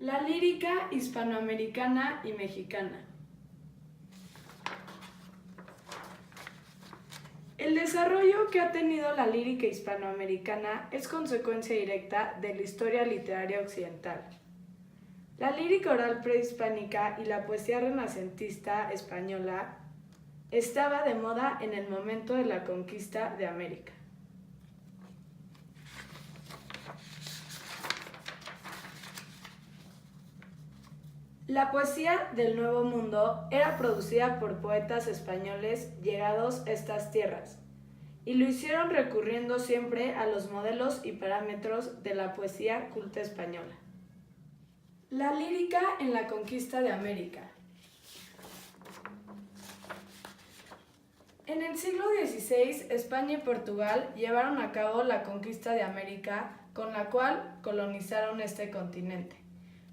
La lírica hispanoamericana y mexicana. El desarrollo que ha tenido la lírica hispanoamericana es consecuencia directa de la historia literaria occidental. La lírica oral prehispánica y la poesía renacentista española estaba de moda en el momento de la conquista de América. La poesía del Nuevo Mundo era producida por poetas españoles llegados a estas tierras, y lo hicieron recurriendo siempre a los modelos y parámetros de la poesía culta española. La lírica en la conquista de América. En el siglo XVI, España y Portugal llevaron a cabo la conquista de América, con la cual colonizaron este continente.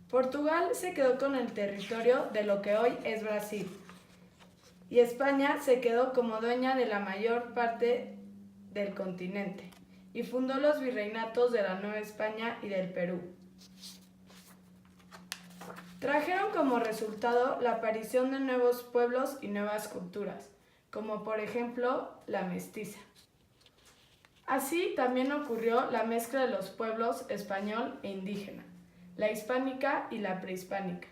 Portugal se quedó con el territorio de lo que hoy es Brasil, y España se quedó como dueña de la mayor parte del continente, y fundó los virreinatos de la Nueva España y del Perú. Trajeron como resultado la aparición de nuevos pueblos y nuevas culturas, como por ejemplo la mestiza. Así también ocurrió la mezcla de los pueblos español e indígena, la hispánica y la prehispánica.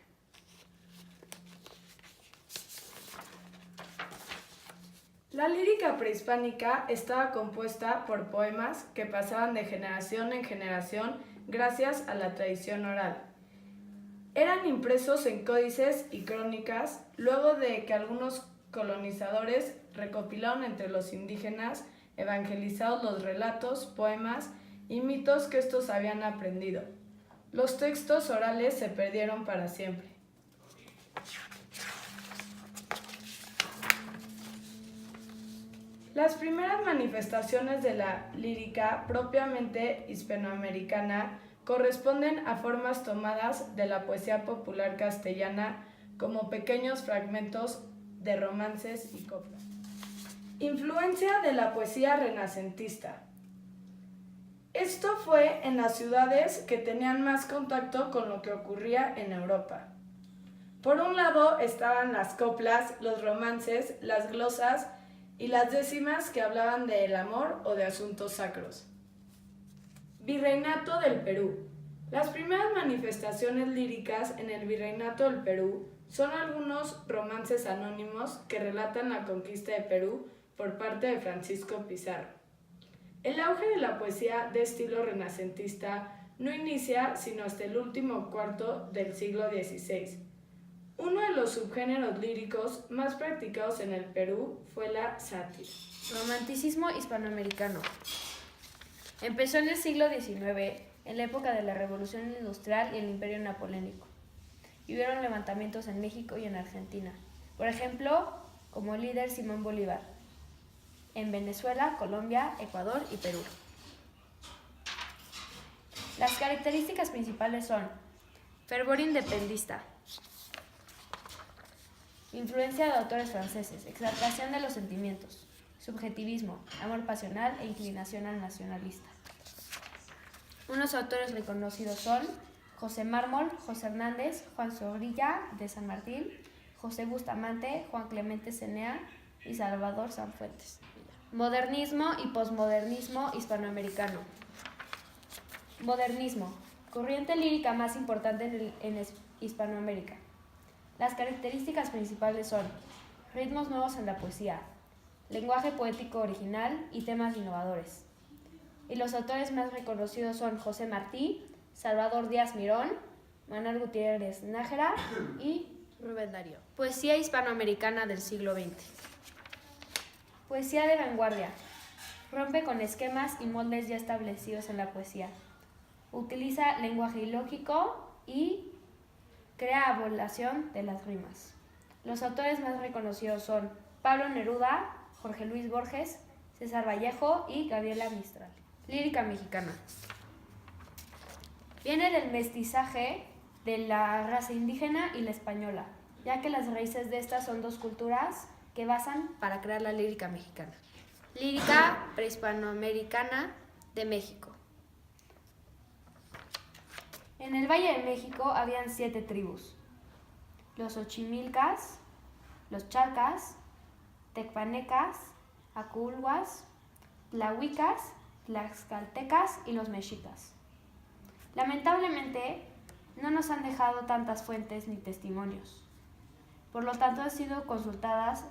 La lírica prehispánica estaba compuesta por poemas que pasaban de generación en generación gracias a la tradición oral. Eran impresos en códices y crónicas luego de que algunos colonizadores recopilaron entre los indígenas evangelizados los relatos, poemas y mitos que estos habían aprendido. Los textos orales se perdieron para siempre. Las primeras manifestaciones de la lírica propiamente hispanoamericana corresponden a formas tomadas de la poesía popular castellana como pequeños fragmentos de romances y coplas. Influencia de la poesía renacentista. Esto fue en las ciudades que tenían más contacto con lo que ocurría en Europa. Por un lado estaban las coplas, los romances, las glosas y las décimas que hablaban del amor o de asuntos sacros. Virreinato del Perú. Las primeras manifestaciones líricas en el Virreinato del Perú son algunos romances anónimos que relatan la conquista de Perú por parte de Francisco Pizarro. El auge de la poesía de estilo renacentista no inicia sino hasta el último cuarto del siglo XVI. Uno de los subgéneros líricos más practicados en el Perú fue la sátira. Romanticismo hispanoamericano. Empezó en el siglo XIX, en la época de la Revolución Industrial y el Imperio Napoleónico. Y hubieron levantamientos en México y en Argentina. Por ejemplo, como líder Simón Bolívar. En Venezuela, Colombia, Ecuador y Perú. Las características principales son fervor independentista, influencia de autores franceses, exaltación de los sentimientos, subjetivismo, amor pasional e inclinación al nacionalista. Unos autores reconocidos son José Mármol, José Hernández, Juan Zorrilla de San Martín, José Bustamante, Juan Clemente Cenea y Salvador Sanfuentes. Modernismo y posmodernismo hispanoamericano. Modernismo, corriente lírica más importante en Hispanoamérica. Las características principales son ritmos nuevos en la poesía, lenguaje poético original y temas innovadores. Y los autores más reconocidos son José Martí, Salvador Díaz Mirón, Manuel Gutiérrez Nájera y Rubén Darío. Poesía hispanoamericana del siglo XX. Poesía de vanguardia. Rompe con esquemas y moldes ya establecidos en la poesía. Utiliza lenguaje ilógico y crea abolación de las rimas. Los autores más reconocidos son Pablo Neruda, Jorge Luis Borges, César Vallejo y Gabriela Mistral. Lírica mexicana. Viene del mestizaje de la raza indígena y la española, ya que las raíces de estas son dos culturas que basan para crear la lírica mexicana. Lírica prehispanoamericana de México. En el Valle de México habían 7 tribus: los Xochimilcas, los Chalcas, Tecpanecas, Aculhuas, Tlahuicas, Tlaxcaltecas y los Mexicas. Lamentablemente, no nos han dejado tantas fuentes ni testimonios. Por lo tanto, han sido consultadas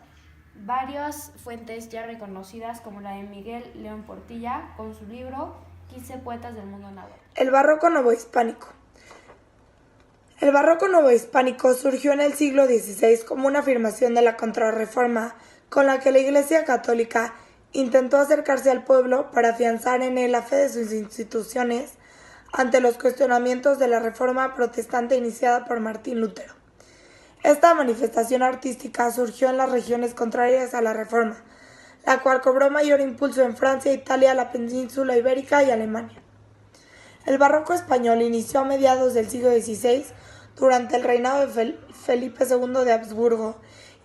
varias fuentes ya reconocidas, como la de Miguel León Portilla, con su libro 15 poetas del mundo náhuatl. El barroco novohispánico. El barroco novohispánico surgió en el siglo XVI como una afirmación de la Contrarreforma, con la que la Iglesia Católica intentó acercarse al pueblo para afianzar en él la fe de sus instituciones ante los cuestionamientos de la Reforma protestante iniciada por Martín Lutero. Esta manifestación artística surgió en las regiones contrarias a la Reforma, la cual cobró mayor impulso en Francia, Italia, la península ibérica y Alemania. El barroco español inició a mediados del siglo XVI durante el reinado de Felipe II de Habsburgo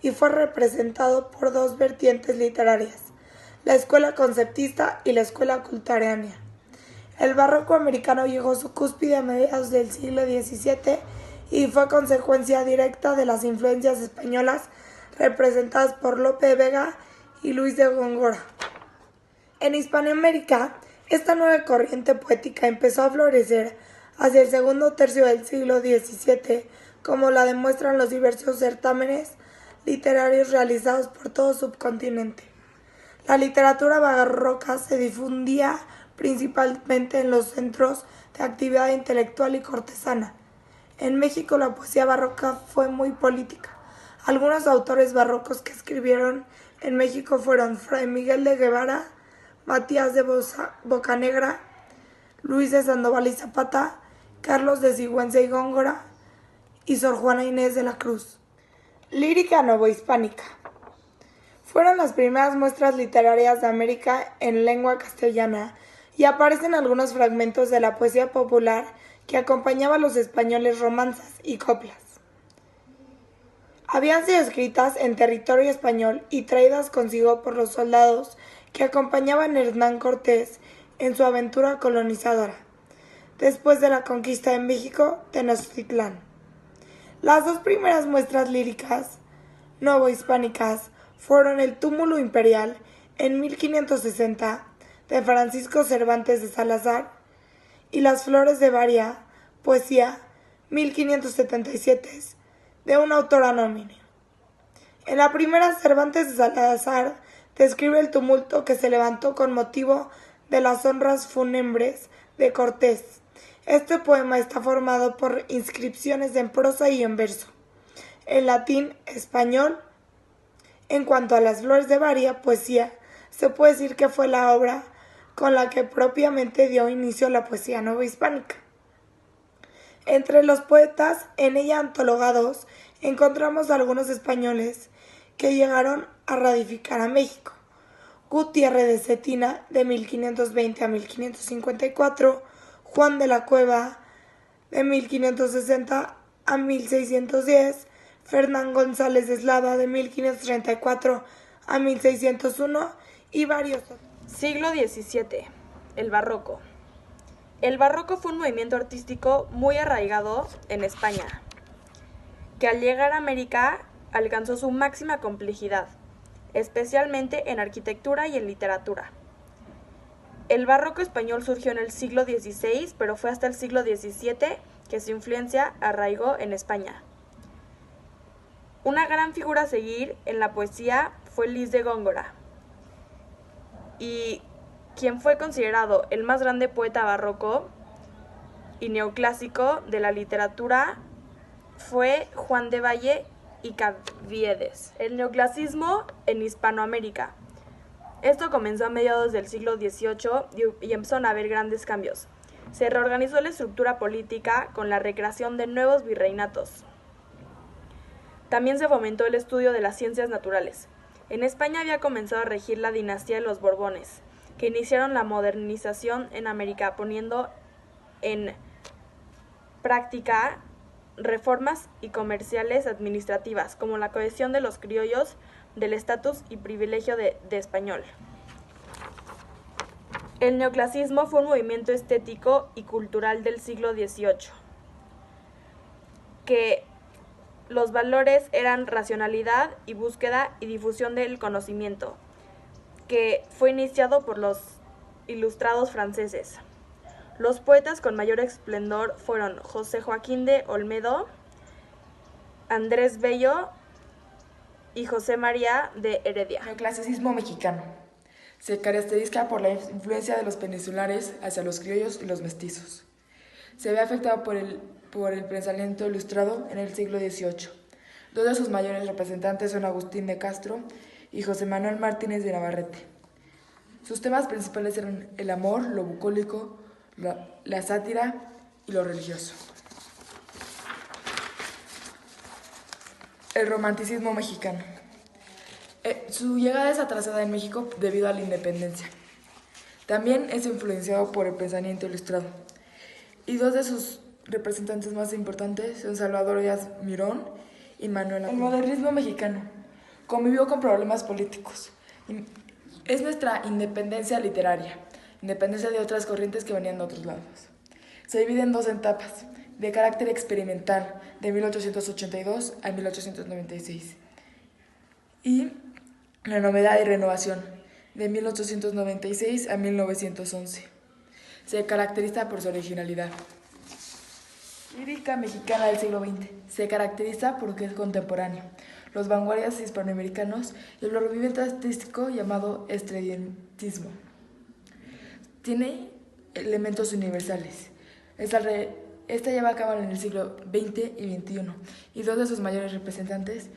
y fue representado por 2 vertientes literarias, la escuela conceptista y la escuela culturánea. El barroco americano llegó a su cúspide a mediados del siglo XVII y fue consecuencia directa de las influencias españolas representadas por Lope de Vega y Luis de Góngora. En Hispanoamérica, esta nueva corriente poética empezó a florecer hacia el segundo tercio del siglo XVII, como la demuestran los diversos certámenes literarios realizados por todo el subcontinente. La literatura barroca se difundía principalmente en los centros de actividad intelectual y cortesana. En México la poesía barroca fue muy política. Algunos autores barrocos que escribieron en México fueron Fray Miguel de Guevara, Matías de Bocanegra, Luis de Sandoval y Zapata, Carlos de Sigüenza y Góngora y Sor Juana Inés de la Cruz. Lírica novohispánica. Fueron las primeras muestras literarias de América en lengua castellana y aparecen algunos fragmentos de la poesía popular que acompañaba a los españoles, romanzas y coplas. Habían sido escritas en territorio español y traídas consigo por los soldados que acompañaban a Hernán Cortés en su aventura colonizadora, después de la conquista de México, Tenochtitlán. Las 2 primeras muestras líricas novohispánicas fueron El túmulo imperial en 1560 de Francisco Cervantes de Salazar y Las flores de Varia, poesía, 1577, de un autor anónimo. En la primera, Cervantes de Salazar describe el tumulto que se levantó con motivo de las honras fúnebres de Cortés. Este poema está formado por inscripciones en prosa y en verso, en latín, español. En cuanto a Las flores de Varia, poesía, se puede decir que fue la obra con la que propiamente dio inicio a la poesía novohispánica. Entre los poetas en ella antologados encontramos algunos españoles que llegaron a radicar a México: Gutiérrez de Cetina, de 1520 a 1554, Juan de la Cueva, de 1560 a 1610, Fernán González de Eslava, de 1534 a 1601 y varios otros. Siglo XVII. El barroco. El barroco fue un movimiento artístico muy arraigado en España, que al llegar a América alcanzó su máxima complejidad, especialmente en arquitectura y en literatura. El barroco español surgió en el siglo XVI, pero fue hasta el siglo XVII que su influencia arraigó en España. Una gran figura a seguir en la poesía fue Luis de Góngora, y quien fue considerado el más grande poeta barroco y neoclásico de la literatura fue Juan de Valle y Caviedes. El neoclasismo en Hispanoamérica. Esto comenzó a mediados del siglo XVIII y empezaron a haber grandes cambios. Se reorganizó la estructura política con la recreación de nuevos virreinatos. También se fomentó el estudio de las ciencias naturales. En España había comenzado a regir la dinastía de los Borbones, que iniciaron la modernización en América, poniendo en práctica reformas y comerciales administrativas, como la cohesión de los criollos del estatus y privilegio de español. El neoclasismo fue un movimiento estético y cultural del siglo XVIII. que los valores eran racionalidad y búsqueda y difusión del conocimiento, que fue iniciado por los ilustrados franceses. Los poetas con mayor esplendor fueron José Joaquín de Olmedo, Andrés Bello y José María de Heredia. Neoclasicismo mexicano. Se caracteriza por la influencia de los peninsulares hacia los criollos y los mestizos. Se ve afectado por el pensamiento ilustrado en el siglo XVIII. Dos de sus mayores representantes son Agustín de Castro y José Manuel Martínez de Navarrete. Sus temas principales eran el amor, lo bucólico, la sátira y lo religioso. El romanticismo mexicano. Su llegada es atrasada en México debido a la independencia. También es influenciado por el pensamiento ilustrado. Y dos de sus representantes más importantes son Salvador Díaz Mirón y Manuel Acuña. El modernismo mexicano convivió con problemas políticos. Es nuestra independencia literaria, independencia de otras corrientes que venían de otros lados. Se divide en dos etapas, de carácter experimental, de 1882 a 1896. Y la novedad y renovación, de 1896 a 1911. Se caracteriza por su originalidad. Lírica mexicana del siglo XX. Se caracteriza porque es contemporáneo. Los vanguardias hispanoamericanos y el movimiento artístico llamado estrellentismo. Tiene elementos universales. Esta lleva a cabo en el siglo XX y XXI. Y dos de sus mayores representantes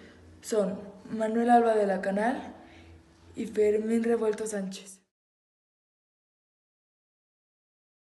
son Manuel Alba de la Canal y Fermín Revuelto Sánchez.